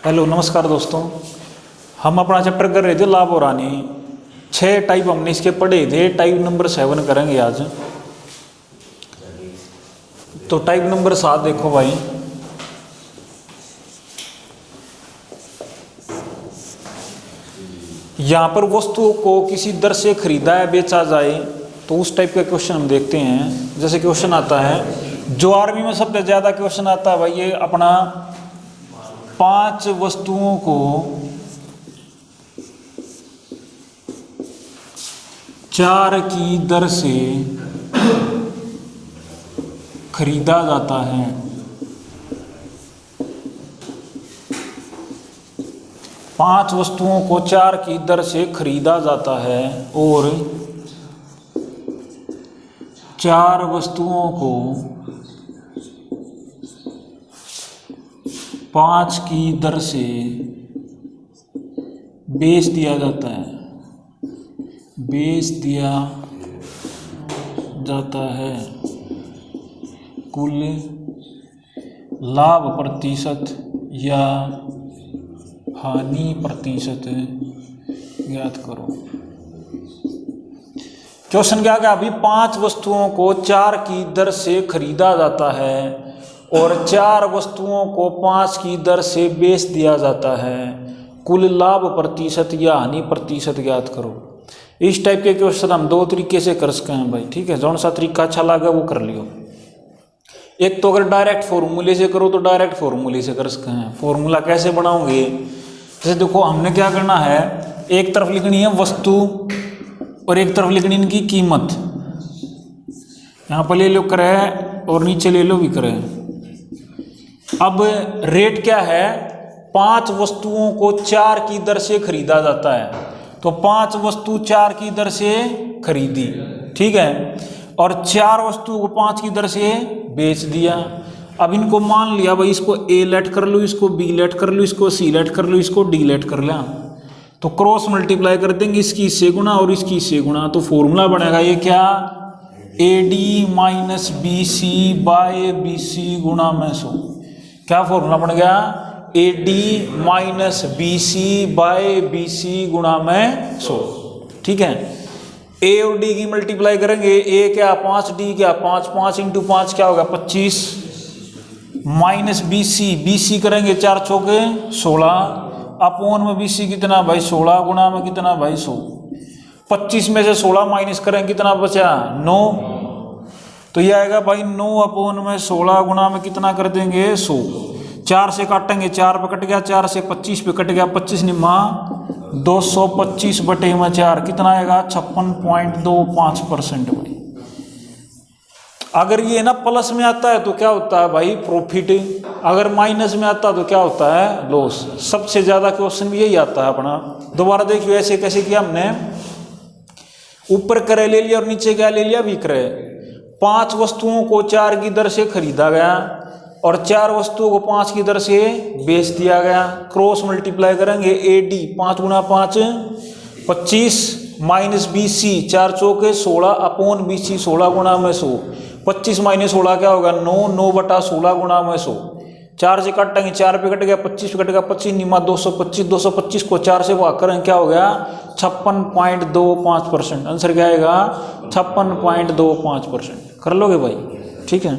Hello नमस्कार दोस्तों। हम अपना चैप्टर कर रहे थे लाभ और हानि। 6 टाइप हमने इसके पढ़े थे। टाइप नंबर 7 करेंगे आज। तो टाइप नंबर 7 देखो भाई। यहाँ पर वस्तुओं को किसी दर से खरीदा या बेचा जाए तो उस टाइप का क्वेश्चन हम देखते हैं। जैसे क्वेश्चन आता है, जो आर्मी में सबसे ज़्यादा क्वेश्चन आता है भाई, ये अपना 5 वस्तुओं को 4 की दर से खरीदा जाता है। पांच वस्तुओं को 4 की दर से खरीदा जाता है और 4 वस्तुओं को 5 की दर से बेच दिया जाता है। बेच दिया जाता है। कुल लाभ प्रतिशत या हानि प्रतिशत ज्ञात करो। क्वेश्चन क्या क्या अभी 5 वस्तुओं को 4 की दर से खरीदा जाता है और 4 वस्तुओं को 5 की दर से बेच दिया जाता है। कुल लाभ प्रतिशत या हानि प्रतिशत ज्ञात करो। इस टाइप के क्वेश्चन हम 2 तरीके से कर सकते हैं भाई, ठीक है। जौन सा तरीका अच्छा लगा वो कर लियो। एक तो अगर डायरेक्ट फॉर्मूले से करो तो डायरेक्ट फॉर्मूले से कर सकते हैं। फॉर्मूला कैसे बनाओगे? जैसे देखो, हमने क्या करना है, एक तरफ लिखनी है वस्तु और एक तरफ लिखनी इनकी कीमत। यहाँ पर ले लो क्रय और नीचे ले लो विक्रय। अब रेट क्या है? 5 वस्तुओं को 4 की दर से खरीदा जाता है, तो 5 वस्तु 4 की दर से खरीदी, ठीक है, और 4 वस्तु को 5 की दर से बेच दिया। अब इनको मान लिया भाई, इसको ए लेट कर लो, इसको बी लेट कर लो, इसको सी लेट कर लो, इसको डी लेट कर लिया, तो क्रॉस मल्टीप्लाई कर देंगे, इसकी इससे गुना और इसकी इससे गुना, तो फॉर्मूला बनेगा ये क्या, AD minus BC by BC गुणा में 100। क्या फॉर्मूला बन गया? AD minus BC by BC गुणा में 100, ठीक है। A और D की मल्टीप्लाई करेंगे, A क्या 5, D क्या 5, 5 इंटू 5 क्या होगा 25, माइनस BC करेंगे 4 चौके 16, अपोन में BC कितना भाई 16 गुणा में कितना भाई 100। 25 में से 16 माइनस करें कितना बचा 9, तो ये आएगा भाई 9 अपोन में 16 गुणा में कितना कर देंगे 100। 4 से काटेंगे, 4 पे कट गया, 4 से 25 पे कट गया, 25 निम्मा 225 बटे में 4 कितना आएगा 56.25% भाई। अगर ये ना प्लस में आता है तो क्या होता है भाई प्रॉफिट, अगर माइनस में आता है तो क्या होता है लॉस। सबसे ज्यादा क्वेश्चन भी यही आता है अपना। दोबारा देखिए ऐसे कैसे किया हमने, ऊपर क्रय ले लिया और नीचे क्या ले लिया विक्रय। 5 वस्तुओं को 4 की दर से खरीदा गया और 4 वस्तुओं को 5 की दर से बेच दिया गया। क्रॉस मल्टीप्लाई करेंगे, AD 5 गुणा 5 25 माइनस BC 4 चौके 16 अपोन BC 16 गुणा में 100। 25 माइनस 16 क्या होगा 9 बटा 16 गुणा में 100। 4 से काटेंगे, 4 पे कट गया, 25 पे कट गया, 25 निमा 225 को 4 से भाग करें क्या हो गया 56.25%। आंसर क्या आएगा 56.25%। कर लोगे भाई, ठीक है।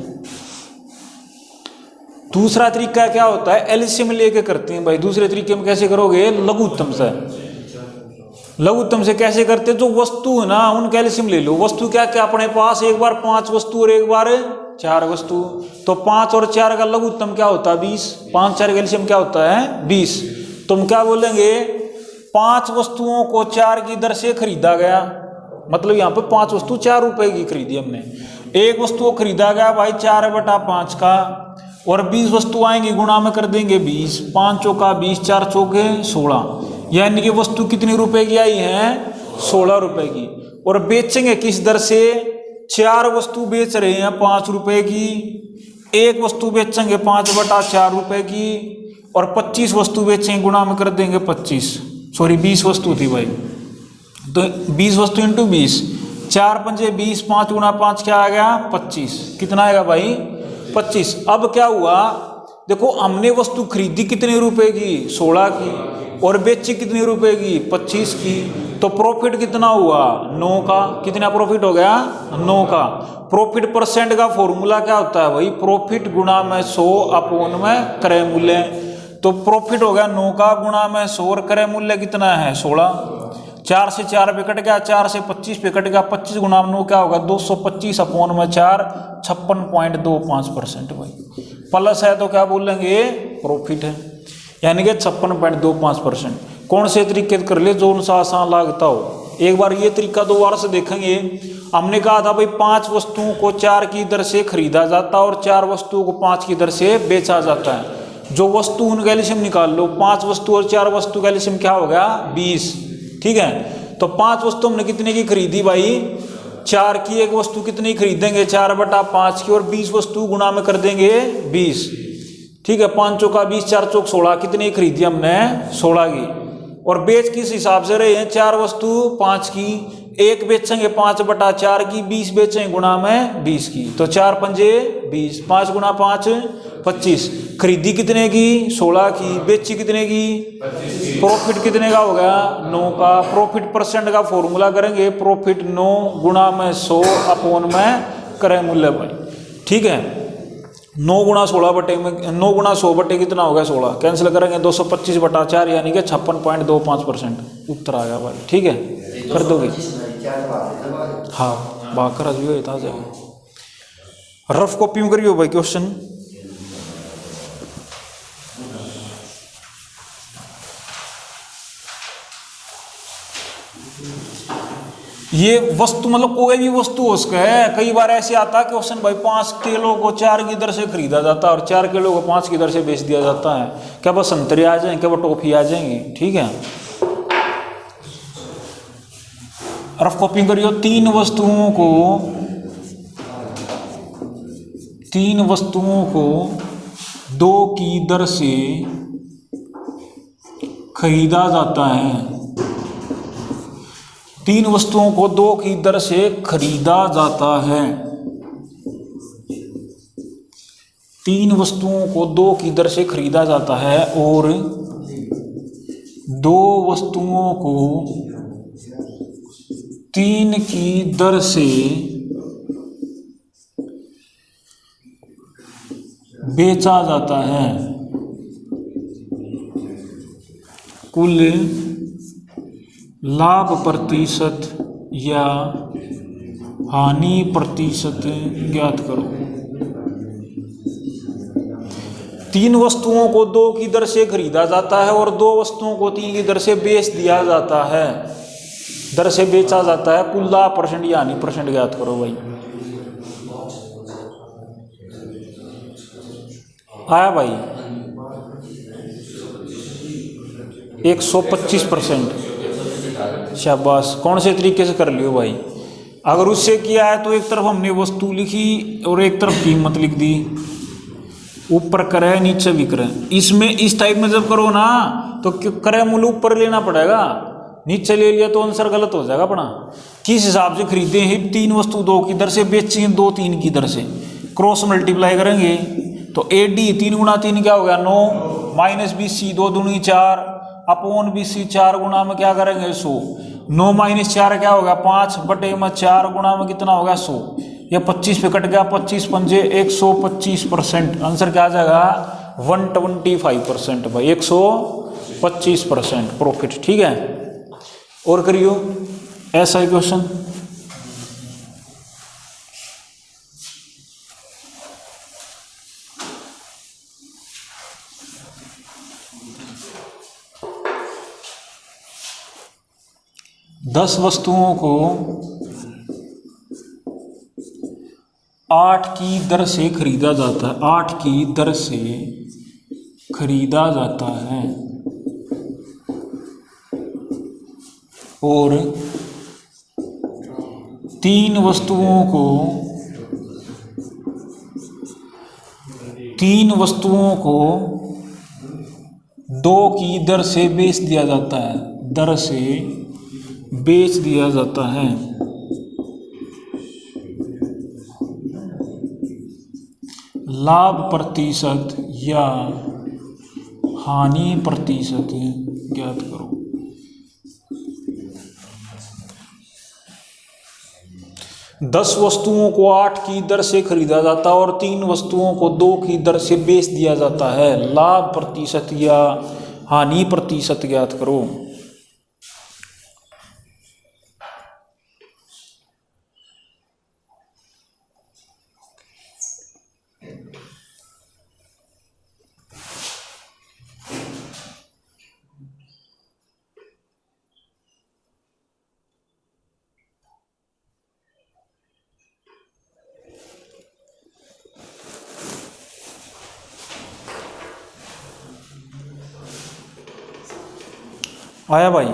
दूसरा तरीका क्या होता है, एलसीएम लेके करते हैं भाई। दूसरे तरीके में कैसे करोगे, लघुत्तम से। लघुत्तम से कैसे करते, जो वस्तु है ना उनका एलसीएम ले लो। वस्तु क्या क्या अपने पास, एक बार 5 वस्तु और एक बार 4 वस्तु, तो 5 और 4 का लघुत्तम क्या होता है 20। 5 4 का एलसीएम क्या होता है 20। तुम क्या बोलेंगे, 5 वस्तुओं को 4 की दर से खरीदा गया, मतलब यहाँ पे 5 वस्तु 4 रुपए की खरीदी हमने। एक वस्तु को खरीदा गया भाई 4/5 का, और 20 वस्तु आएंगी गुणा में कर देंगे 20, 5 चौका 20 4 चौके 16, यानी कि वस्तु कितनी रुपए की आई है 16 रुपए की। और बेचेंगे किस दर से, 4 वस्तु बेच रहे हैं 5 रुपए की, एक वस्तु बेचेंगे 5/4 रुपए की, और 25 वस्तु बेचेंगे गुणा में कर देंगे 20 वस्तु थी भाई, तो 20 वस्तु इंटू 20, 4 पंजे 20, 5 गुणा 5 क्या आ गया 25, कितना आएगा भाई 25। अब क्या हुआ, देखो हमने वस्तु खरीदी कितने रुपए की, 16 की, और बेची कितने रुपए की, 25 की। तो प्रॉफिट कितना हुआ, 9 का। कितना प्रॉफिट हो गया, 9 का। प्रॉफिट परसेंट का फॉर्मूला क्या होता है भाई, प्रॉफिट गुणा में 100 अपॉन में क्रय मूल्य। तो प्रॉफिट हो गया 9 का गुणा में 100 और क्रय मूल्य कितना है, 16। 4 से 4 पे कट गया, 4 से 25 पे कट गया, 25 गुणा 9 क्या होगा, 225 अपॉन में 4, 56.25% भाई। प्लस है तो क्या बोलेंगे, प्रॉफिट है, यानी कि 56.25%। कौन से तरीके कर ले, जो सा आसान लागता हो। एक बार ये तरीका दोबारा से देखेंगे। हमने कहा था भाई 5 वस्तुओं को 4 की दर से खरीदा जाता है और 4 वस्तुओं को 5 की दर से बेचा जाता है। जो वस्तु उनका एलसीएम निकाल लो, 5 वस्तु और 4 वस्तु का एलसीएम क्या हो गया, 20। ठीक है, तो 5 वस्तु हमने कितने की खरीदी भाई, 4 की। एक वस्तु कितनी खरीदेंगे, 4/5 की, और 20 वस्तु गुणा में कर देंगे 20। ठीक है, 5 चौका 20, 4 चौक 16, कितनी खरीदी हमने, 16 की। और बेच किस हिसाब से रहे हैं, 4 वस्तु 5 की, एक बेचेंगे 5/4 की, 20 बेचेंगे गुणा में 20 की। तो 4 पंजे 20, 5 गुणा 5 25। खरीदी कितने की, 16 की, बेची कितने की, प्रॉफिट कितने का हो गया, 9 का। प्रॉफिट परसेंट का फॉर्मूला करेंगे, प्रॉफिट 9 गुणा में 100 अपॉन में क्रय मूल्य भाई। ठीक है, 9 गुणा 16 बटे में 9 गुणा 100 बटे कितना हो गया, 16। कैंसिल करेंगे 225/4 यानी कि 56.25% उत्तर आ गया भाई। ठीक है, कर दोगे, हाँ बाकर अभी था जाएगा। रफ कॉपी में करियो भाई क्वेश्चन। ये वस्तु मतलब कोई भी वस्तु हो सके है। कई बार ऐसे आता है क्वेश्चन भाई 5 किलो को 4 की दर से खरीदा जाता है और 4 किलो को 5 की दर से बेच दिया जाता है। क्या वो संतरे आ जाएंगे, क्या वो टॉफी आ जाएंगी। ठीक है, रफ कॉपी करियो। 3 वस्तुओं को 2 की दर से खरीदा जाता है। 3 वस्तुओं को 2 की दर से खरीदा जाता है। 3 वस्तुओं को 2 की दर से खरीदा जाता है और 2 वस्तुओं को 3 की दर से बेचा जाता है। कुल लाभ प्रतिशत या हानि प्रतिशत ज्ञात करो। 3 वस्तुओं को 2 की दर से खरीदा जाता है और 2 वस्तुओं को 3 की दर से बेच दिया जाता है, दर से बेचा जाता है। कुल लाभ परसेंट या हानि परसेंट ज्ञात करो भाई। आया भाई 125%। शाबाश, कौन से तरीके से कर लियो भाई। अगर उससे किया है तो एक तरफ हमने वस्तु लिखी और एक तरफ कीमत लिख दी, ऊपर करे नीचे भी करे। इसमें इस टाइप में जब करो ना तो क्रय मूल्य ऊपर लेना पड़ेगा, नीचे ले लिया तो आंसर गलत हो जाएगा अपना। किस हिसाब से खरीदे हैं, 3 वस्तु 2 की दर से बेची हैं 2 3 की दर से, क्रॉस मल्टीप्लाई करेंगे तो AD 3 गुणा 3 क्या हो गया 9, माइनस BC 2 दूनी 4 अपॉन BC 4 गुणा में क्या करेंगे 100। 9 माइनस 4 क्या होगा 5 बटे में 4 गुणा में कितना होगा 100। ये 25 पे कट गया, 25 पंजे 125%। आंसर क्या आ जाएगा 125% भाई, 125% प्रॉफिट। ठीक है, और करियो ऐसा ही क्वेश्चन। दस वस्तुओं को 8 की दर से खरीदा जाता है, 8 की दर से खरीदा जाता है और 3 वस्तुओं को 2 की दर से बेच दिया जाता है, दर से बेच दिया जाता है। लाभ प्रतिशत या हानि प्रतिशत ज्ञात करो। 10 वस्तुओं को 8 की दर से खरीदा जाता है और 3 वस्तुओं को 2 की दर से बेच दिया जाता है। लाभ प्रतिशत या हानि प्रतिशत ज्ञात करो। आया भाई।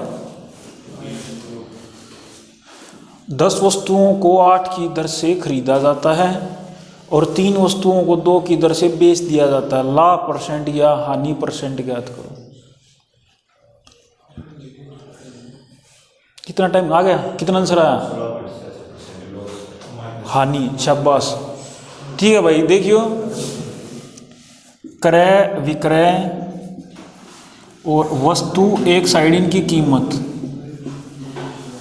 10 वस्तुओं को 8 की दर से खरीदा जाता है और 3 वस्तुओं को 2 की दर से बेच दिया जाता है। लाभ परसेंट या हानि परसेंट ज्ञात करो। कितना टाइम आ गया, कितना आंसर आया? हानि, शाबाश। ठीक है भाई, देखियो क्रय विक्रय और वस्तु एक साइड इनकी कीमत।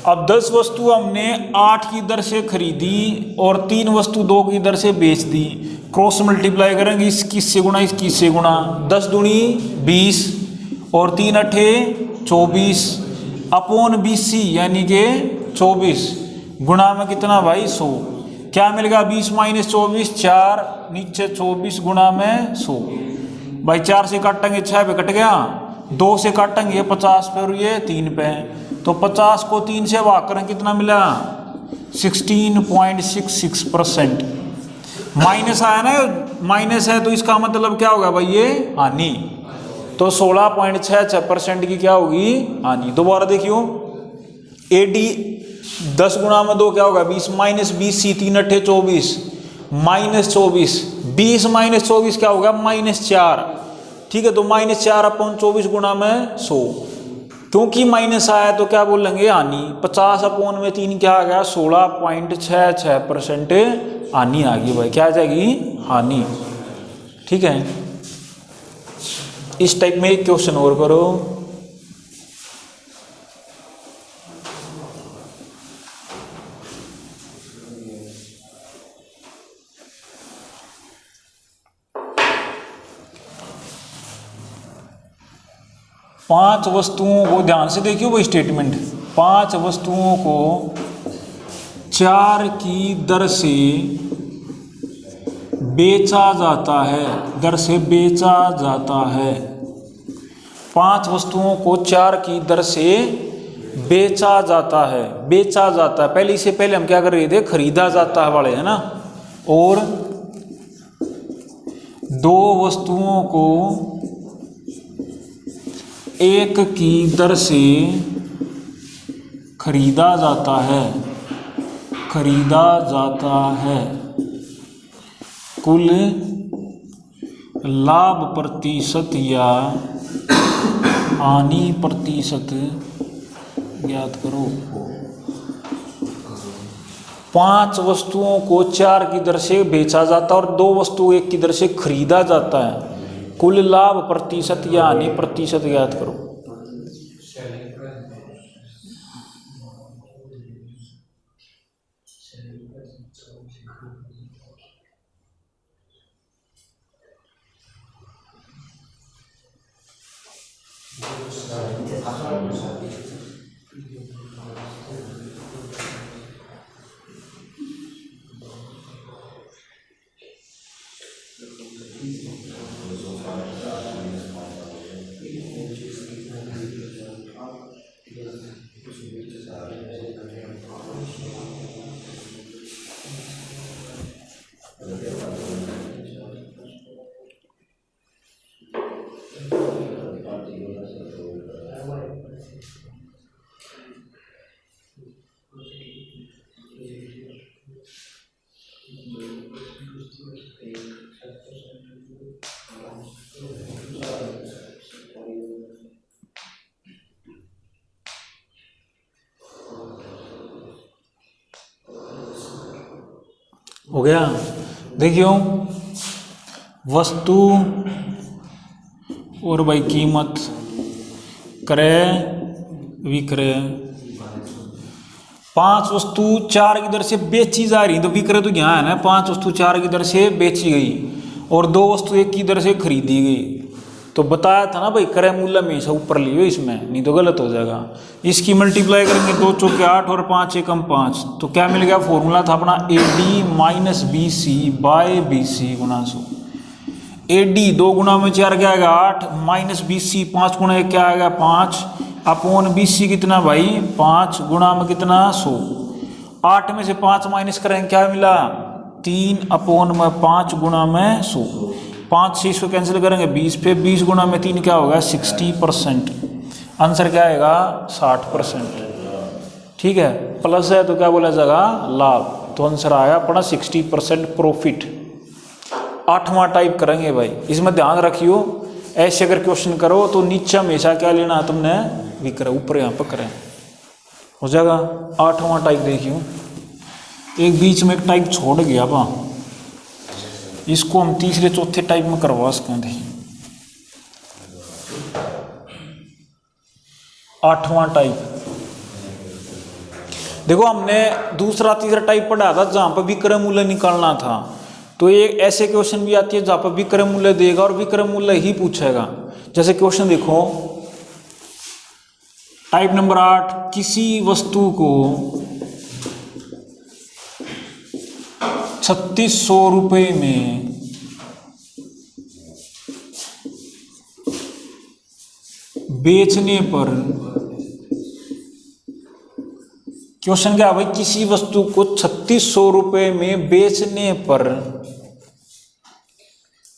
अब 10 वस्तु हमने 8 की दर से खरीदी और 3 वस्तु 2 की दर से बेच दी। क्रॉस मल्टीप्लाई करेंगे, 21 से गुणा 21 से गुणा, 10 दूनी 20 और 3 अठे 24 अपॉन 20 यानी कि 24 गुणा में कितना भाई 100। क्या मिलेगा? 20 माइनस 24 4 नीचे 24 गुणा में 100। भाई 4 से काटेंगे 6 पे कट गया, 2 से काटेंगे 50 पे और ये 3 पे, तो 50 को 3 से भाग करें कितना मिला? 16.66%। माइनस आया ना, माइनस है तो इसका मतलब क्या होगा भाई? ये हानि। तो 16.66% की क्या होगी? हानि। दोबारा देखियो, AD 10 गुणा में 2 क्या होगा? 20 माइनस 20 सी 3 अठे 24 माइनस 24 20 माइनस 24 क्या होगा? -4। ठीक है, तो -4 अपॉन 24 गुणा में 100। क्योंकि माइनस आया तो क्या बोलेंगे? हानि। 50 अपॉन में 3 क्या आ गया? 16.66% हानि आ गई भाई। क्या आ जाएगी? हानि। ठीक है, इस टाइप में एक क्वेश्चन और करो। पांच वस्तुओं को, ध्यान से देखियो वो स्टेटमेंट, 5 वस्तुओं को 4 की दर से बेचा जाता है। दर से बेचा जाता है। 5 वस्तुओं को 4 की दर से बेचा जाता है। बेचा जाता है, पहले इससे पहले हम क्या कर रहे थे? खरीदा जाता है वाले, है ना। और 2 वस्तुओं को 1 की दर से खरीदा जाता है। खरीदा जाता है। कुल लाभ प्रतिशत या हानि प्रतिशत ज्ञात करो। 5 वस्तुओं को 4 की दर से बेचा जाता है और 2 वस्तु 1 की दर से खरीदा जाता है। कुल लाभ प्रतिशत या हानि प्रतिशत ज्ञात करो। हो गया। देखियो, वस्तु और भाई कीमत क्रय विक्रय। 5 वस्तु 4 की दर से बेची जा रही, तो विक्रय तो यहाँ है ना, 5 वस्तु 4 की दर से बेची गई और 2 वस्तु 1 की दर से खरीदी गई। तो बताया था ना भाई क्रय मूल्य हमेशा ऊपर लियो इसमें, नहीं तो गलत हो जाएगा। इसकी मल्टीप्लाई करेंगे 2 चौके 8 और 5 एकम 5, तो क्या मिल गया, फॉर्मूला था अपना AD minus BC by BC गुना 100। AD 2 गुना में 4 क्या आएगा 8, माइनस BC 5 गुना 1 क्या आएगा 5, अपॉन BC कितना भाई 5 गुना में कितना 100। 8 में से 5 माइनस करेंगे क्या मिला 3 अपॉन में 5 गुना में 100। 5 से इसको कैंसिल करेंगे 20 पे, 20 गुना में 3 क्या होगा 60%। आंसर क्या आएगा 60%। ठीक है, प्लस है तो क्या बोला जाएगा लाभ, तो आंसर आया अपना 60% प्रॉफिट। 8वां टाइप करेंगे भाई, इसमें ध्यान रखियो ऐसे अगर क्वेश्चन करो तो नीचे हमेशा क्या लेना है तुमने विक्रय, ऊपर यहाँ पर करें हो जाएगा। 8वां टाइप देखियो, एक बीच में एक टाइप छोड़ गया बा, इसको हम तीसरे चौथे टाइप में करवा सकते हैं। 8वां टाइप देखो, हमने दूसरा तीसरा टाइप पढ़ा था जहां पर विक्रय मूल्य निकालना था। तो ये ऐसे क्वेश्चन भी आती है जहां पर विक्रय मूल्य देगा और विक्रय मूल्य ही पूछेगा। जैसे क्वेश्चन देखो टाइप नंबर 8, किसी वस्तु को 3600 रुपये में बेचने पर, क्वेश्चन क्या भाई, किसी वस्तु को 3600 रुपये में बेचने पर,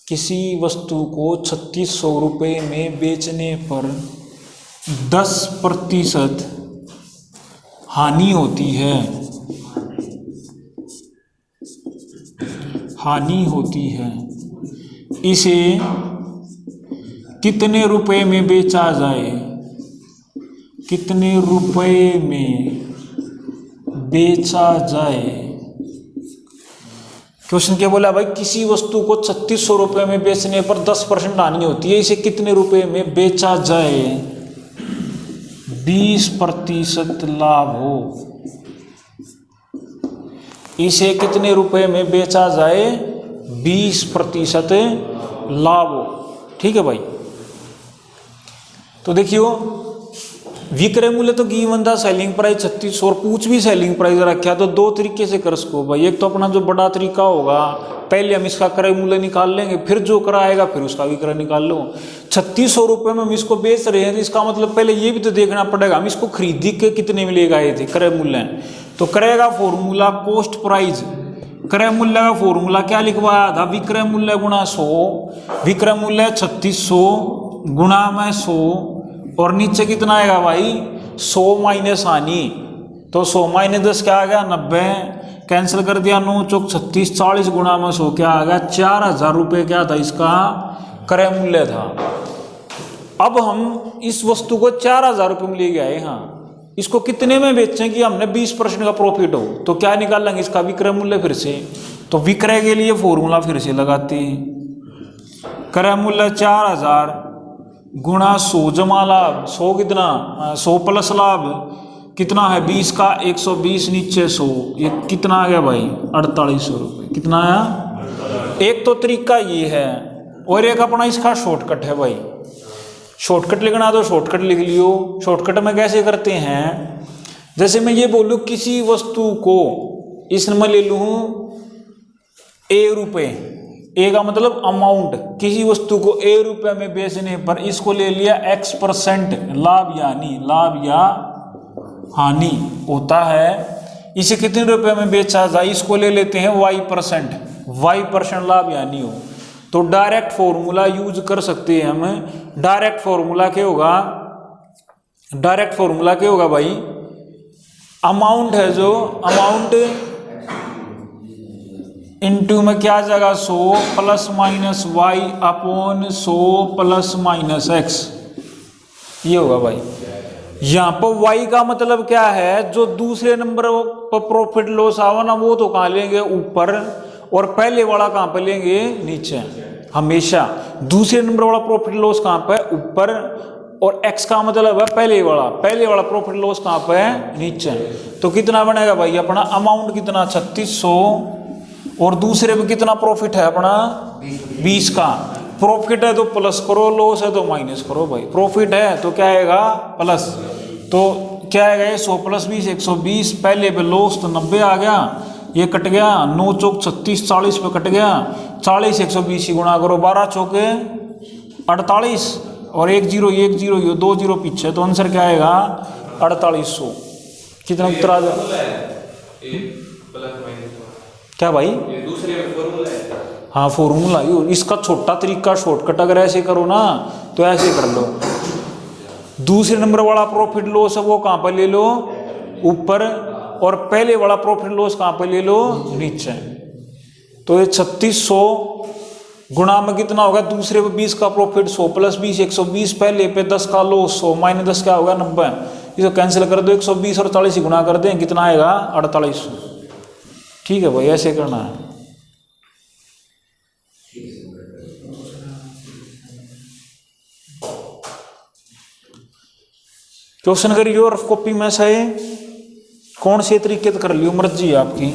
किसी वस्तु को 3600 रुपये में बेचने पर 10% हानि होती है, हानि होती है, इसे कितने रुपए में बेचा जाए, कितने रुपए में बेचा जाए। क्वेश्चन क्या बोला भाई, किसी वस्तु को 3600 रुपये में बेचने पर 10% हानि होती है, इसे कितने रुपए में बेचा जाए, 20% लाभ हो, इसे कितने रुपए में बेचा जाए 20% लाभ हो। ठीक है भाई, तो देखियो विक्रय मूल्य तो गिवन था सेलिंग प्राइस 3600 और पूछ भी सेलिंग प्राइस रखा, तो 2 तरीके से कर सको भाई। एक तो अपना जो बड़ा तरीका होगा, पहले हम इसका क्रय मूल्य निकाल लेंगे, फिर जो कराएगा फिर उसका विक्रय निकाल लो। 3600 रुपये में हम इसको बेच रहे हैं तो इसका मतलब पहले ये भी तो देखना पड़ेगा हम इसको खरीदी के कितने में ले गए थे क्रय मूल्य। तो क्रय का फॉर्मूला कॉस्ट प्राइस, क्रय मूल्य का फॉर्मूला क्या लिखवाया था, विक्रय मूल्य गुणा 100, विक्रय मूल्य 3600 गुणा में 100 और नीचे कितना आएगा भाई 100 माइनस हानि, तो 100 माइनस 10 क्या आ गया 90, कैंसिल कर दिया 9 चौक 36, 40 गुणा में 100 क्या आ गया 4000 रुपये क्या था इसका क्रय मूल्य था। अब हम इस वस्तु को 4000 रुपये में ले गए, हाँ इसको कितने में बेचें कि हमने 20% का प्रॉफिट हो, तो क्या निकाल लेंगे इसका विक्रय मूल्य फिर से। तो विक्रय के लिए फॉर्मूला फिर से लगाते हैं, क्रय मूल्य 4000 गुणा 100 जमा लाभ 100 कितना 100 प्लस लाभ कितना है 20 का 120 नीचे 100, ये कितना आ गया भाई 4800 रुपये, कितना आया। एक तो तरीका ये है और एक अपना इसका शॉर्टकट है भाई, शॉर्टकट लिखना तो शॉर्टकट लिख लियो। शॉर्टकट में कैसे करते हैं, जैसे मैं ये बोलूँ किसी वस्तु को इसमें ले लूँ A रुपये, ए का मतलब अमाउंट, किसी वस्तु को A रुपये में बेचने पर इसको ले लिया X% लाभ यानी लाभ या हानि होता है, इसे कितने रुपए में बेचा जाए इसको ले लेते हैं Y% लाभ यानी हो। तो डायरेक्ट फॉर्मूला यूज कर सकते हैं हम। डायरेक्ट फॉर्मूला क्या होगा, डायरेक्ट फॉर्मूला क्या होगा भाई, अमाउंट है जो अमाउंट इनटू में क्या आ जाएगा 100 plus minus Y upon 100 plus minus X, ये होगा भाई। यहाँ पर वाई का मतलब क्या है, जो दूसरे नंबर पर प्रॉफिट लॉस आवा ना वो तो कहाँ लेंगे ऊपर, और पहले वाला कहाँ पे लेंगे नीचे। हमेशा दूसरे नंबर वाला प्रॉफिट लॉस कहाँ पे है? ऊपर, और x का मतलब है पहले वाला प्रॉफिट लॉस कहाँ पे है? नीचे। तो कितना बनेगा भाई अपना अमाउंट कितना 3600, और दूसरे पे कितना प्रॉफिट है अपना 20 का। प्रॉफिट है तो प्लस करो, लॉस है तो माइनस करो भाई। प्रॉफिट है तो क्या आएगा? प्लस। तो क्या आएगा? 100 प्लस 20 120। पहले पे लॉस तो 90 आ गया, ये कट गया, 9 चौक 36, 40 पे कट गया, 40 120 ही गुणा करो, 12 चौके 48, और 1 0 1 0 ये 2 0 पीछे, तो आंसर क्या आएगा? 4800। कितना उत्तर आ जाए? क्या भाई? हाँ फॉर्मूला, इसका छोटा तरीका शॉर्टकट अगर ऐसे करो ना तो ऐसे कर लो। दूसरे नंबर वाला प्रॉफिट लॉस है वो कहाँ पर ले लो? ऊपर, और पहले वाला प्रॉफिट लॉस कहाँ पर ले लो? नीचे। तो ये 3600 गुणा में कितना होगा? दूसरे पे 20 का प्रॉफिट, 100 प्लस 20 120, पहले पे 10 का लॉस, 100 माइनस 10 क्या होगा? 90। इसको कैंसिल कर दो, 120 और 40 ही गुणा कर दें, कितना आएगा? 4800। ठीक है भाई, ऐसे करना है। क्वेश्चन करिए और कॉपी में से कौन से तरीके से कर लियो, मर्जी है आपकी।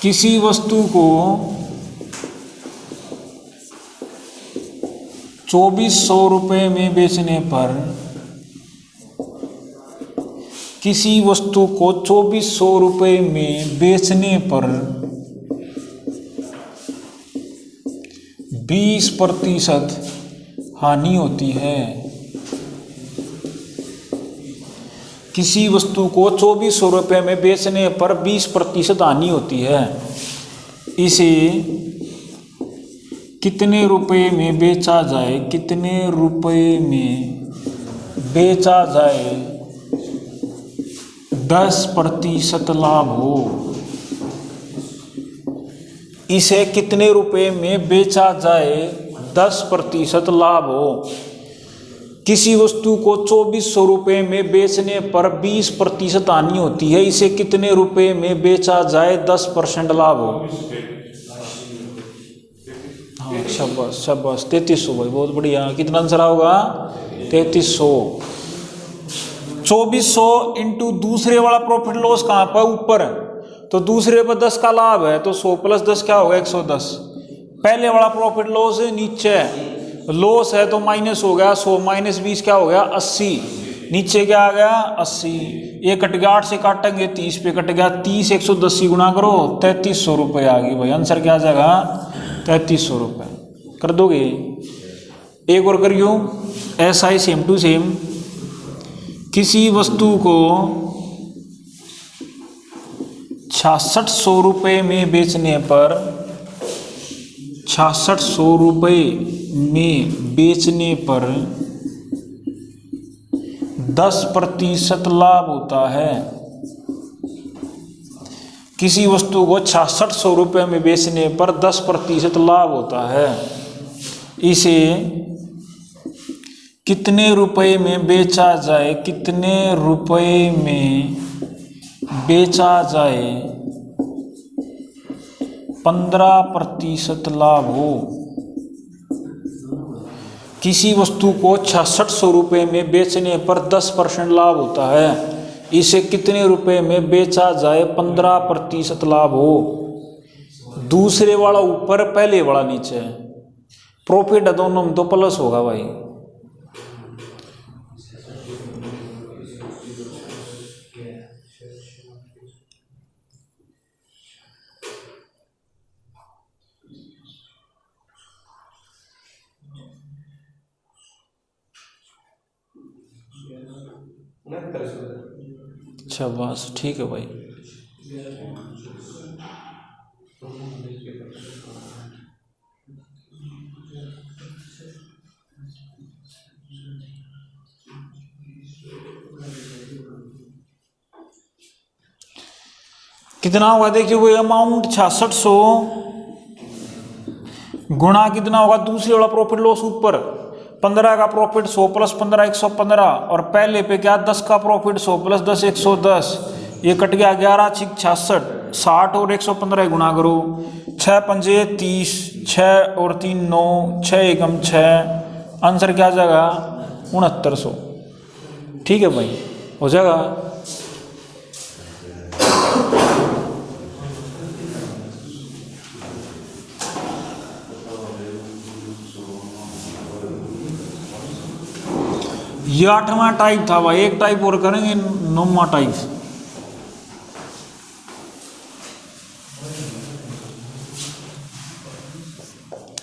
किसी वस्तु को 2400 रुपये में बेचने पर, किसी वस्तु को 2400 रुपये में बेचने पर 20% हानि होती है। किसी वस्तु को 2400 रुपये में बेचने पर 20% हानि होती है। इसे कितने रुपए में बेचा जाए? कितने रुपए में बेचा जाए 10% लाभ हो? इसे कितने रुपए में बेचा जाए 10% लाभ हो? किसी वस्तु को 2400 रुपये में बेचने पर 20% हानि होती है। इसे कितने रुपए में बेचा जाए 10% लाभ हो? हाँ शाबाश शाबाश, 3300 भाई, बहुत बढ़िया। कितना आंसर होगा? 3300। 2400 इंटू दूसरे वाला प्रॉफिट लॉस कहाँ पर? ऊपर। तो दूसरे पर 10 का लाभ है, तो 100 प्लस 10 क्या होगा? 110। पहले वाला प्रॉफिट लॉस नीचे, लॉस है तो माइनस हो गया, 100 माइनस 20 क्या हो गया? 80। नीचे क्या आ गया? 80। ये कट गया, 8 से काटेंगे 30 पे कट गया, 30 110 गुणा करो, 3300 रुपये आ गई भाई। आंसर क्या आ जाएगा? 3300 रुपये। कर दोगे? एक और करियो, ऐसा ही सेम टू सेम। किसी वस्तु को 6600 रुपये में बेचने पर, 6600 रुपये में बेचने पर 10% लाभ होता है। किसी वस्तु को 6600 रुपये में बेचने पर 10% लाभ होता है। इसे कितने रुपए में बेचा जाए? कितने रुपए में बेचा जाए 15% लाभ हो? किसी वस्तु को 6600 रुपये में बेचने पर 10% लाभ होता है। इसे कितने रुपए में बेचा जाए 15% लाभ हो? दूसरे वाला ऊपर, पहले वाला नीचे। प्रॉफिट है दोनों में तो प्लस होगा भाई। अच्छा बस ठीक है भाई। कितना होगा देखिए, वो अमाउंट 6600 गुणा कितना होगा? दूसरे वाला प्रॉफिट लॉस ऊपर, 15 का प्रॉफिट 100 प्लस 15 115, और पहले पे क्या 10 का प्रॉफिट 100 प्लस 10 110, ये कट गया 11 6 66, 60 और 115 गुणा करो, 6 पंजे 30, 6 और 3 9, 6 एकम 6, आंसर क्या आ जाएगा 6900। ठीक है भाई, हो जाएगा। ये 8वां टाइप था भाई, एक टाइप और करेंगे 9वां टाइप।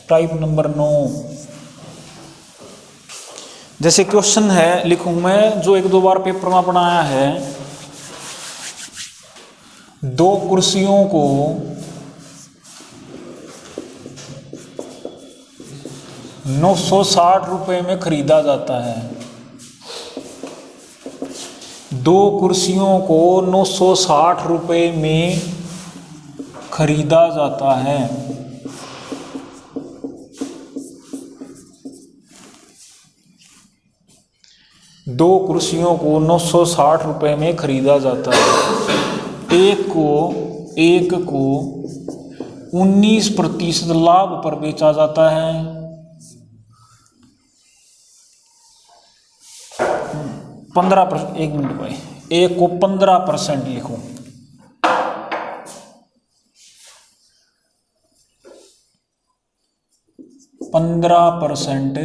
टाइप नंबर 9, जैसे क्वेश्चन है लिखूं मैं, जो 1-2 बार पेपर में बनाया है। 2 कुर्सियों को 960 रुपए में खरीदा जाता है। 2 कुर्सियों को 960 रुपए में खरीदा जाता है। दो कुर्सियों को 960 रुपए में खरीदा जाता है। एक को 19% लाभ पर बेचा जाता है। 15%, 1 मिनट भाई, एक को 15% लिखो, 15%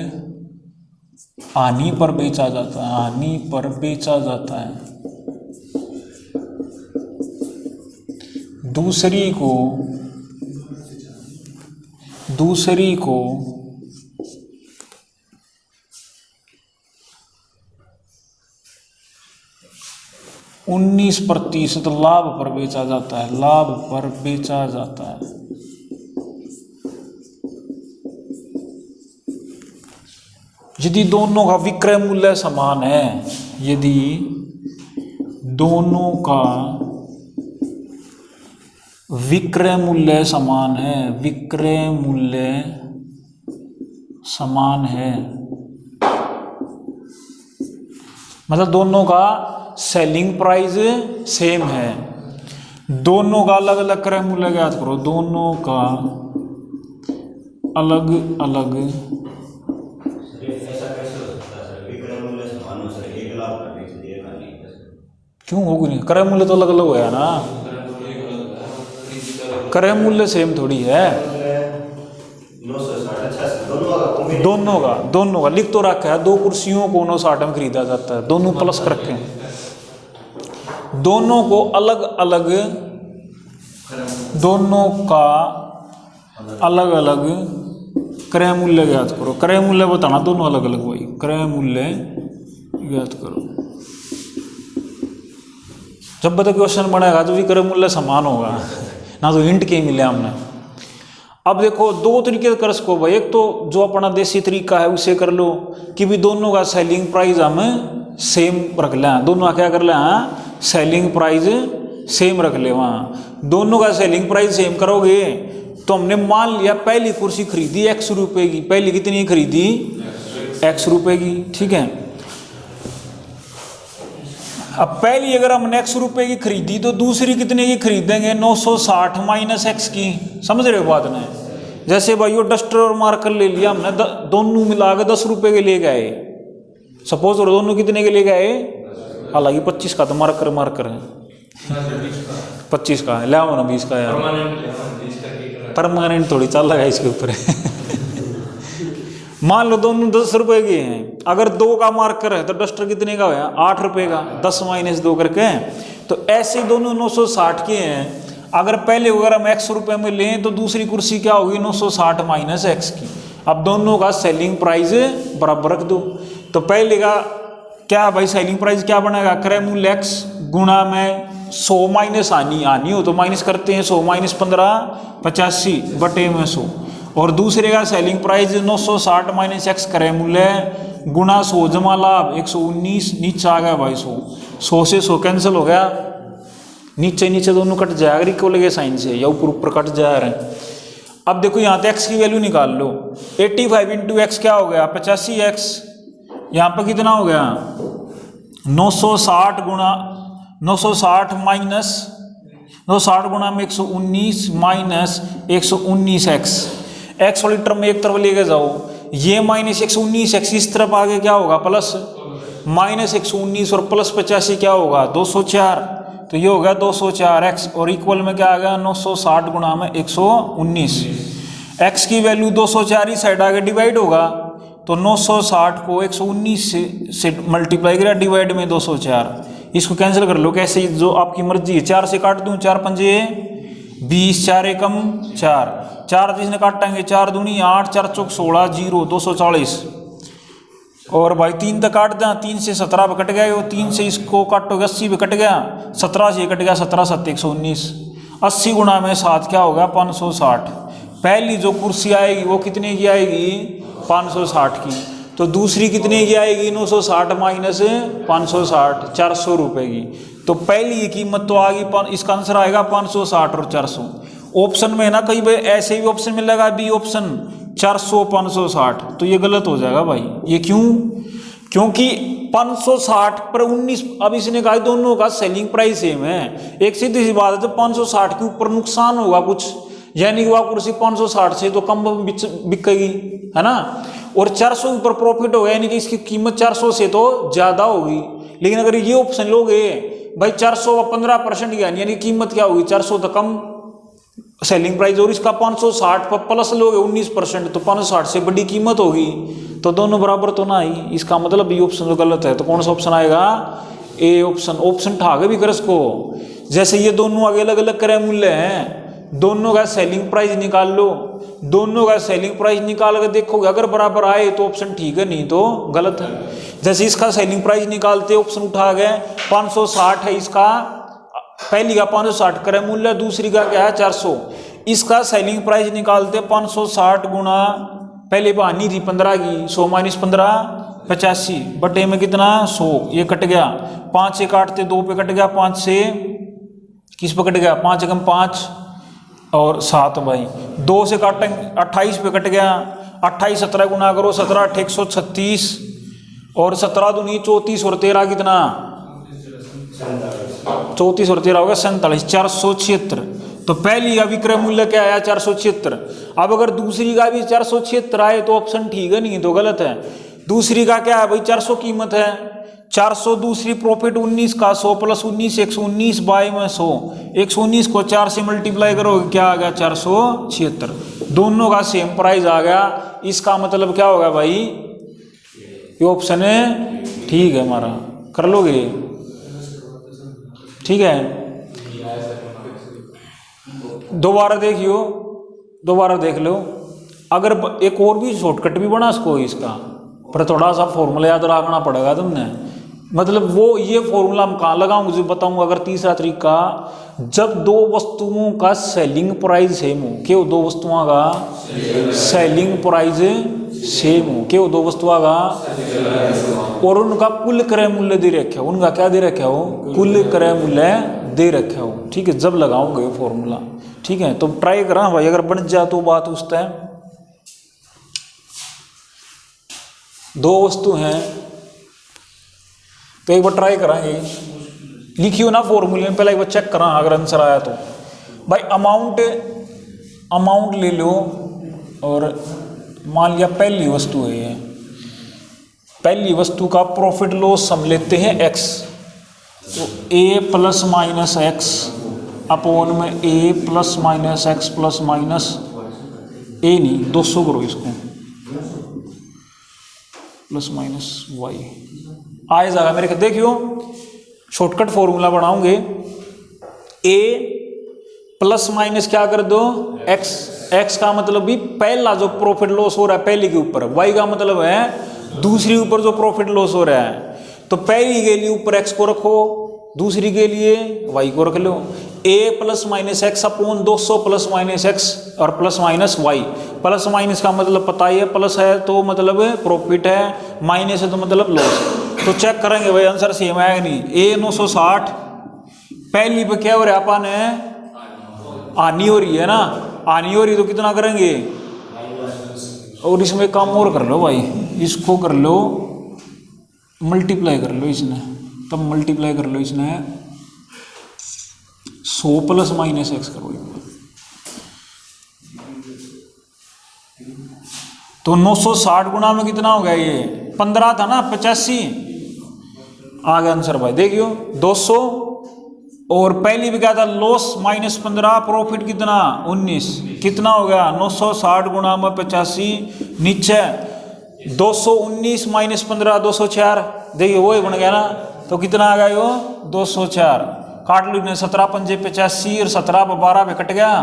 हानि पर बेचा जाता है, हानि पर बेचा जाता है। दूसरी को 19% लाभ पर बेचा जाता है, लाभ पर बेचा जाता है। यदि दोनों का विक्रय मूल्य समान है, यदि दोनों का विक्रय मूल्य समान है, विक्रय मूल्य समान है, मतलब दोनों का सेलिंग प्राइस सेम है, दोनों का अलग अलग क्रय मूल्य ज्ञात करो, दोनों का अलग अलग क्यों होगी नहीं, क्रय मूल्य तो अलग अलग होया ना, क्रय मूल्य सेम थोड़ी है। दोनों का लिख तो रखा है, 2 कुर्सियों को 960 में खरीदा जाता है, दोनों प्लस कर रखे हैं। दोनों को अलग अलग, दोनों का अलग अलग क्रय मूल्य ज्ञात करो। क्रय मूल्य बताना, दोनों अलग अलग वही क्रय मूल्य ज्ञात करो। जब तक क्वेश्चन बनेगा तो भी क्रय मूल्य समान होगा ना, तो हिंट के मिले हमने। अब देखो 2 तरीके से कर सको भाई, एक तो जो अपना देसी तरीका है उसे कर लो कि भी दोनों का सेलिंग प्राइस हम सेम रख लें, दोनों का क्या कर लें, सेलिंग प्राइस सेम रख ले। वहाँ दोनों का सेलिंग प्राइस सेम करोगे तो हमने मान लिया पहली कुर्सी खरीदी X रुपए की, पहली कितनी खरीदी X रुपए की, ठीक है। अब पहली अगर हमने X रुपए की खरीदी तो दूसरी कितने की खरीदेंगे, 960 माइनस X की, समझ रहे हो बात ने। जैसे भाई वो डस्टर और मार्कर ले लिया हमने, दोनों मिला के 10 रुपए के ले गए, सपोज और दोनों कितने के ले गए, हालांकि 25 का तो मार्कर है 25 का है, लाओ ना 20 का यार, परमानेंट थोड़ी चल रहा है इसके ऊपर मान लो दोनों 10 रुपए के हैं, अगर 2 का मार्कर है तो डस्टर कितने का है 8 रुपए का, 10 माइनस 2 करके। तो ऐसे दोनों 960 के हैं। अगर पहले अगर हम X रुपए में लें तो दूसरी कुर्सी क्या होगी 960 माइनस X की। अब दोनों का सेलिंग प्राइस बराबर रख दो, तो पहले का क्या भाई सेलिंग प्राइस क्या बनेगा, क्रय मूल्य X गुणा में 100 माइनस हानि हो तो माइनस करते हैं, 100 माइनस 15 85 बटे में 100, और दूसरे का सेलिंग प्राइस 960 माइनस X क्रय मूल्य गुणा 100 जमा लाभ 119, नीचे आ गया भाई 100 से 100 कैंसिल हो गया, नीचे दोनों कट जाएगा, इक्वल के साइन से या ऊपर कट जा रहे हैं। अब देखो यहाँ पे x की वैल्यू निकाल लो। 85 इंटू एक्स क्या हो गया 85x। यहाँ पर कितना हो गया 960 गुणा 960 माइनस 960 गुणा में 119 माइनस 119x। x वाली टर्म में एक तरफ लेके जाओ, ये माइनस 119x इस तरफ आगे क्या होगा प्लस माइनस 119 और प्लस 85 क्या होगा 204। तो ये हो गया 204x और इक्वल में क्या आ गया 960 गुणा में 119। x की वैल्यू 204 ही साइड आगे डिवाइड होगा, तो 960 को 119 से मल्टीप्लाई करें डिवाइड में 204। इसको कैंसिल कर लो, कैसे जो आपकी मर्जी है। 4 से काट दूं, 4 पंजे 20, 4 एकम 4, 4 जिसने काटेंगे 4 दूनी 8, 4 चौक 16, 0 240। और भाई 3 तक काट दें, 3 से 17 पे कट गया, वो 3 से इसको काटोगे 80 पे कट गया, 17 से कट गया 17 7 119। 80 गुणा में 7 क्या होगा 560। पहली जो कुर्सी आएगी वो कितने की आएगी 560 की। तो दूसरी कितने की आएगी 960 माइनस 560 400 रुपये की। तो पहली ये कीमत तो आ गई, इसका आंसर आएगा 560 और 400। ऑप्शन में है ना कई बार ऐसे भी ऑप्शन मिलेगा बी ऑप्शन 400 560, तो ये गलत हो जाएगा भाई। ये क्यों? क्योंकि 560 पर 19, अब इसने कहा दोनों का सेलिंग प्राइस सेम है। एक सीधी सी बात है, तो 560 के ऊपर नुकसान होगा कुछ, यानी कि वह कुर्सी 560 से तो कम बिकेगी, है ना। और 400 ऊपर प्रॉफिट होगा, यानी कि इसकी कीमत 400 से तो ज़्यादा होगी। लेकिन अगर ये ऑप्शन लोगे भाई 400 का 15% यानी कीमत क्या होगी 400 तो कम सेलिंग प्राइस, और इसका 560 पर प्लस लोगे 19%, तो 560 से बड़ी कीमत होगी, तो दोनों बराबर तो ना ही। इसका मतलब बी ऑप्शन तो गलत है। तो कौन सा ऑप्शन आएगा ए ऑप्शन। ऑप्शन ठाके भी कर इसको। जैसे ये दोनों आगे अलग अलग क्रय मूल्य हैं, दोनों का सेलिंग प्राइस निकाल लो, दोनों का सेलिंग प्राइस निकाल कर देखोगे, अगर बराबर आए तो ऑप्शन ठीक है, नहीं तो गलत है। जैसे इसका सेलिंग प्राइस निकालते ऑप्शन उठा गए 560 है, इसका पहली का 560 क्रय मूल्य, दूसरी का क्या है 400। इसका सेलिंग प्राइस निकालते 560 गुणा पहले बहानी थी 15 की, 100 माइनस 15 85 बटे में कितना 100, ये कट गया 5 से काटते 2 पे कट गया, 5 से किस पे कट गया 5 एकम 5 और 7 भाई, 2 से काटेंगे 28 पे कट गया, 28 17 गुना करो 17 8 136 और 17 दूनी 34 और 13 कितना 34 और 13 होगा 47 476। तो पहली का विक्रय मूल्य क्या आया 476। अब अगर दूसरी का भी 476 आए तो ऑप्शन ठीक है, नहीं तो गलत है। दूसरी का क्या है भाई 400 कीमत है, 400 दूसरी प्रॉफिट 19 का 100 प्लस 19 119 बाई में 100, 119 को 4 से मल्टीप्लाई करोगे क्या आ गया 476। दोनों का सेम प्राइस आ गया। इसका मतलब क्या होगा भाई ये ऑप्शन है ठीक है हमारा। कर लोगे ठीक है। दोबारा देखियो, दोबारा देख लो। अगर एक और भी शॉर्टकट भी बना सको इसका, पर थोड़ा सा फॉर्मूला याद रखना पड़ेगा तुमने। मतलब वो ये फॉर्मूला हम कहाँ लगाऊंगा जो बताऊंगा। अगर तीसरा तरीका, जब दो वस्तुओं का सेलिंग प्राइस सेम हो, क्यों दो वस्तुओं का सेलिंग प्राइस सेम हो, क्यों दो वस्तुओं का, और उनका कुल क्रय मूल्य दे रखा हो, उनका क्या दे रखा हो कुल क्रय मूल्य दे रखा हो। ठीक है, जब लगाऊंगा ये फॉर्मूला। ठीक है, तो ट्राई करा भाई, अगर बन जाए तो बात उस टाइम। दो वस्तु हैं तो एक बार ट्राई कराएंगे। लिखियो ना फॉर्मूले में, पहले एक बार चेक करा अगर आंसर आया तो। भाई अमाउंट ले लो और मान लिया पहली वस्तु है ये, पहली वस्तु का प्रॉफिट लॉस हम लेते हैं x, तो a plus minus X upon में a plus minus X plus minus a नहीं 200 करो इसको प्लस माइनस वाई आ जाएगा मेरे को। देखियो शॉर्टकट फॉर्मूला बनाओगे, a प्लस माइनस क्या कर दो x, x का मतलब भी पहला जो प्रॉफिट लॉस हो रहा है पहली के ऊपर, y का मतलब है दूसरी ऊपर जो प्रॉफिट लॉस हो रहा है। तो पहली के लिए ऊपर x को रखो, दूसरी के लिए y को रख लो। a plus minus X upon 200 plus minus X और plus minus Y. Plus minus का मतलब पता ही है, प्लस है तो मतलब प्रॉफिट है, माइनस है तो मतलब लॉस। तो चेक करेंगे भाई आंसर सेम आएगा नहीं। a 960 पहली पे क्या हो रहा है अपन है हानि हो रही है ना, आनी हो रही तो कितना करेंगे, और इसमें काम और कर लो भाई, इसको कर लो मल्टीप्लाई कर लो इसने, तब मल्टीप्लाई कर लो इसने 100 प्लस माइनस एक्स करो। तो 960 गुणा में कितना हो गया, ये 15 था ना, 85 आ गया आंसर भाई। देखियो 200 और पहली भी क्या था, लॉस माइनस 15, प्रॉफिट कितना 19, कितना हो गया 960 गुणा में 85, नीचे 219 माइनस 15 204, देखिए वही बन गया ना, तो कितना आ गया वो 204, काट लो ने 17 पंजे 85 और 17 पर 12 पे कट गया,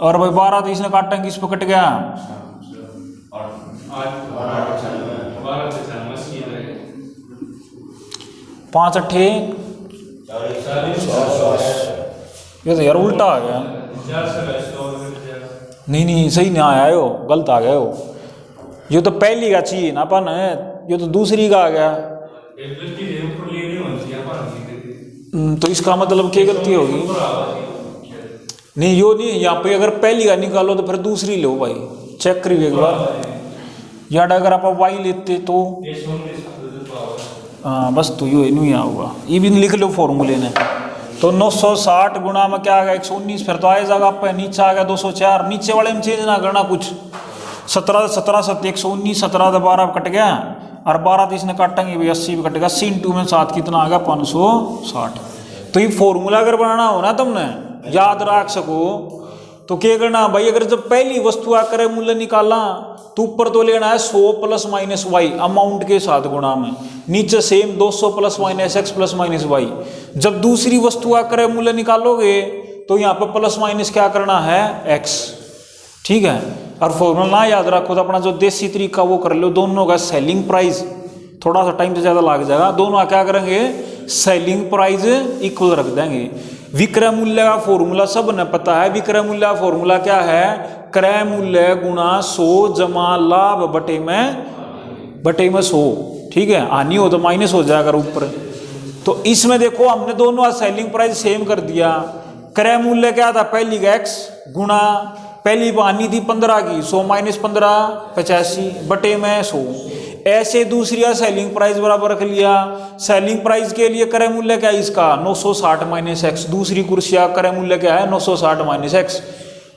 और भाई 12 तो इसने काटेंगे, इस पर कट गया 5 अट्ठे, ये तो यार उल्टा आ गया, नहीं सही नहीं आया, यो गलत आ गया, ये तो पहली का चाहिए ना अपन, ये तो दूसरी का आ गया, तो इसका मतलब क्या गलती होगी, नहीं यो नहीं, यहाँ पे अगर पहली का निकालो तो फिर दूसरी लो भाई, चेक करिए एक बार, यार अगर आप वाई लेते तो हाँ बस, तो यो नहीं आऊगा, ये भी लिख लो फॉर्मूले ने। तो 960 गुणा में क्या आ गया 119, फिर तो आएगा आप नीचे आ गया 204, नीचे वाले में चेंज ना करना कुछ, 17 7 119, 17 से 12 कट गया, और 12 तो इसने काटेंगे भाई 80 भी कटेगा, 80 × में 7 कितना आ गया 560। तो ये फॉर्मूला अगर बनाना हो ना तुमने याद रख सको तो क्या करना भाई, अगर जब पहली वस्तु आकर मूल्य निकालना तो ऊपर तो लेना है 100 प्लस माइनस वाई अमाउंट के साथ गुणा में, नीचे same 200 plus minus X plus minus Y. जब दूसरी वस्तु आकर मूल्य निकालोगे तो यहाँ पर प्लस माइनस क्या करना है एक्स, ठीक है। और फॉर्मूला ना याद रखो तो अपना जो देसी तरीका वो कर लो, दोनों का सेलिंग प्राइस, थोड़ा सा टाइम से ज़्यादा लग जाएगा, दोनों क्या करेंगे सेलिंग प्राइस इक्वल रख देंगे। विक्रय मूल्य का फॉर्मूला सब ने पता है, विक्रय मूल्य का फॉर्मूला क्या है, क्रय मूल्य गुणा 100 जमा लाभ बटे में 100, ठीक है। हानि हो तो माइनस हो जाएगा ऊपर। तो इसमें देखो हमने दोनों सेलिंग प्राइस सेम कर दिया, क्रय मूल्य क्या था पहली का एक्स गुणा पहली हानि थी 15 की, 100 माइनस 15 85 बटे में 100, ऐसे दूसरी सेलिंग प्राइस बराबर रख लिया। सेलिंग प्राइस के लिए क्रय मूल्य क्या है इसका 960 माइनस एक्स, दूसरी कुर्सी का क्रय मूल्य क्या है 960 माइनस एक्स,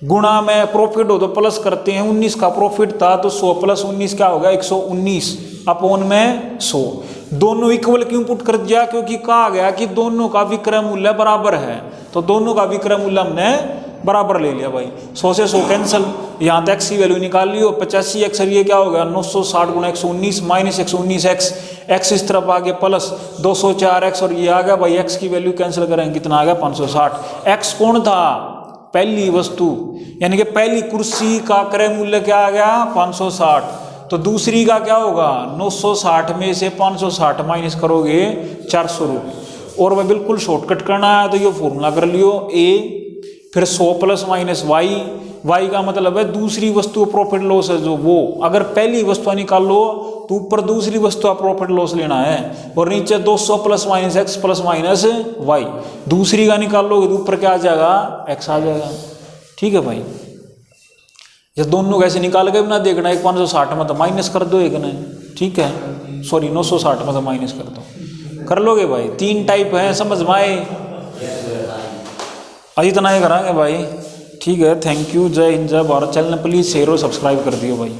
गुणा में प्रॉफिट हो तो प्लस करते हैं, 19 का प्रॉफिट था तो 100 प्लस 19 क्या होगा 119 अपॉन में 100। दोनों इक्वल क्यों पुट कर दिया, क्योंकि कहा गया कि दोनों का विक्रय मूल्य बराबर है, तो दोनों का विक्रय मूल्य हमने बराबर ले लिया भाई। 100 से 100 कैंसिल, यहाँ तक एक्स की वैल्यू निकाल लियो 85 एक्स, और ये क्या होगा 960 गुणा 119 माइनस 119 एक्स, एक्स इस तरफ आ गया प्लस 204 एक्स, और ये आ गया भाई एक्स की वैल्यू कैंसिल करेंगे कितना आ गया 560। एक्स कौन था पहली वस्तु, यानी कि पहली कुर्सी का क्रय मूल्य क्या आ गया 560, तो दूसरी का क्या होगा 960 में से 560 माइनस करोगे 400 रुपये। और वह बिल्कुल शॉर्टकट करना है तो ये फॉर्मूला कर लियो, ए फिर 100 प्लस माइनस वाई, वाई का मतलब है दूसरी वस्तु प्रॉफिट लॉस है जो वो, अगर पहली वस्तु निकाल लो तो ऊपर दूसरी वस्तु का प्रॉफिट लॉस लेना है, और नीचे 200 plus minus X plus minus Y, दूसरी का निकाल लोगे तो ऊपर क्या आ जाएगा एक्स आ जाएगा, ठीक है भाई। ये दोनों कैसे निकाल के ना देखना, एक 560 में तो माइनस कर दो एक ने, ठीक है, सॉरी 960 में तो माइनस कर दो, कर लोगे भाई। 3 टाइप है, समझ में आए, आज इतना ही कराएंगे भाई, ठीक है। थैंक यू, जय हिंद जय भारत। चैनल प्लीज़ शेयर और सब्सक्राइब कर दियो भाई।